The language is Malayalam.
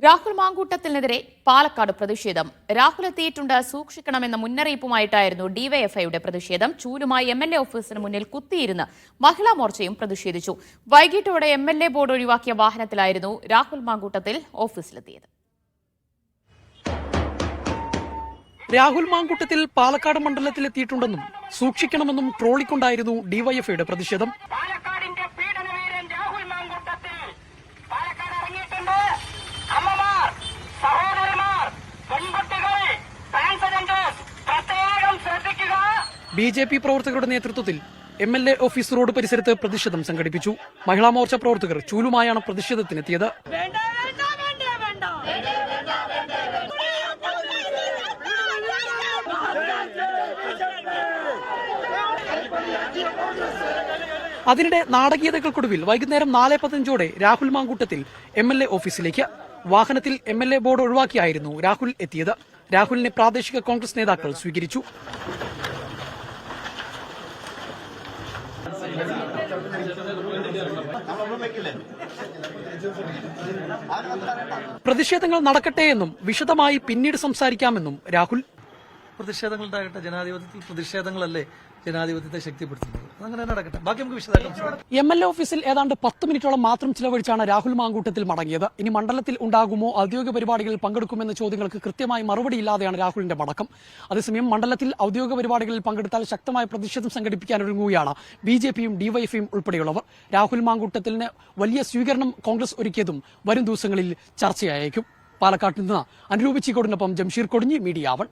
രാഹുൽ മാങ്കൂട്ടത്തിനെതിരെ പാലക്കാട് പ്രതിഷേധം. രാഹുൽ എത്തിയിട്ടുണ്ട്, സൂക്ഷിക്കണമെന്ന മുന്നറിയിപ്പുമായിട്ടായിരുന്നു ഡിവൈഎഫ്ഐയുടെ പ്രതിഷേധം. ചൂലുമായി എംഎൽഎ ഓഫീസിന് മുന്നിൽ കുത്തിയിരുന്ന് മഹിളാ മോർച്ചയും പ്രതിഷേധിച്ചു. വൈകിട്ടോടെ എംഎൽഎ ബോർഡ് ഒഴിവാക്കിയ വാഹനത്തിലായിരുന്നു രാഹുൽ മാങ്കൂട്ടത്തിൽ ഓഫീസിലെത്തിയത്. രാഹുൽ മാങ്കൂട്ടത്തിൽ പാലക്കാട് മണ്ഡലത്തിലെത്തിയിട്ടുണ്ടെന്നും സൂക്ഷിക്കണമെന്നും ട്രോളിക്കൊണ്ടായിരുന്നു ഡിവൈഎഫ്ഐയുടെ പ്രതിഷേധം. ബിജെപി പ്രവർത്തകരുടെ നേതൃത്വത്തിൽ എംഎൽഎ ഓഫീസ് റോഡ് പരിസരത്ത് പ്രതിഷേധം സംഘടിപ്പിച്ചു. മഹിളാ മോർച്ച പ്രവർത്തകർ ചൂലുമായാണ് പ്രതിഷേധത്തിനെത്തിയത്. അതിനിടെ നാടകീയതകൾക്കൊടുവിൽ വൈകുന്നേരം 4:15 രാഹുൽ മാങ്കൂട്ടത്തിൽ എംഎൽഎ ഓഫീസിലേക്ക് വാഹനത്തിൽ എംഎൽഎ ബോർഡ് ഒഴിവാക്കിയായിരുന്നു രാഹുൽ എത്തിയത്. രാഹുലിനെ പ്രാദേശിക കോൺഗ്രസ് നേതാക്കൾ സ്വീകരിച്ചു. പ്രതിഷേധങ്ങൾ നടക്കട്ടെ എന്നും വിശദമായി പിന്നീട് സംസാരിക്കാമെന്നും രാഹുൽ. പ്രതിഷേധങ്ങൾ ഉണ്ടാകട്ടെ, ജനാധിപത്യത്തിൽ പ്രതിഷേധങ്ങളല്ലേ ജനാധിപത്യത്തെ ശക്തിപ്പെടുത്തുന്നത്. അങ്ങനെ നടക്കട്ടെ, ബാക്കി നമുക്ക് വിശദമാക്കാം. എംഎൽഎ ഓഫീസിൽ ഏതാണ്ട് 10 മിനിറ്റോളം മാത്രം ചിലവഴിച്ചാണ് രാഹുൽ മാങ്കൂട്ടത്തിൽ മടങ്ങിയത്. ഇനി മണ്ഡലത്തിൽ ഉണ്ടാകുമോ, ഔദ്യോഗിക പരിപാടികളിൽ പങ്കെടുക്കുമെന്ന ചോദ്യങ്ങൾക്ക് കൃത്യമായി മറുപടിയില്ലാതെയാണ് രാഹുലിന്റെ മടക്കം. അതേസമയം മണ്ഡലത്തിൽ ഔദ്യോഗിക പരിപാടികളിൽ പങ്കെടുത്താൽ ശക്തമായ പ്രതിഷേധം സംഘടിപ്പിക്കാനൊരുങ്ങുകയാണ് ബിജെപിയും ഡിവൈഎഫ്ഐയും ഉൾപ്പെടെയുള്ളവർ. രാഹുൽ മാങ്കൂട്ടത്തിന് വലിയ സ്വീകരണം കോൺഗ്രസ് ഒരുക്കിയതും വരും ദിവസങ്ങളിൽ ചർച്ചയായേക്കും. പാലക്കാട്ട് നിന്ന് അനുരൂപ് ചീക്കോടിനൊപ്പം ജംഷീർ കൊടിഞ്ഞി, മീഡിയ 1.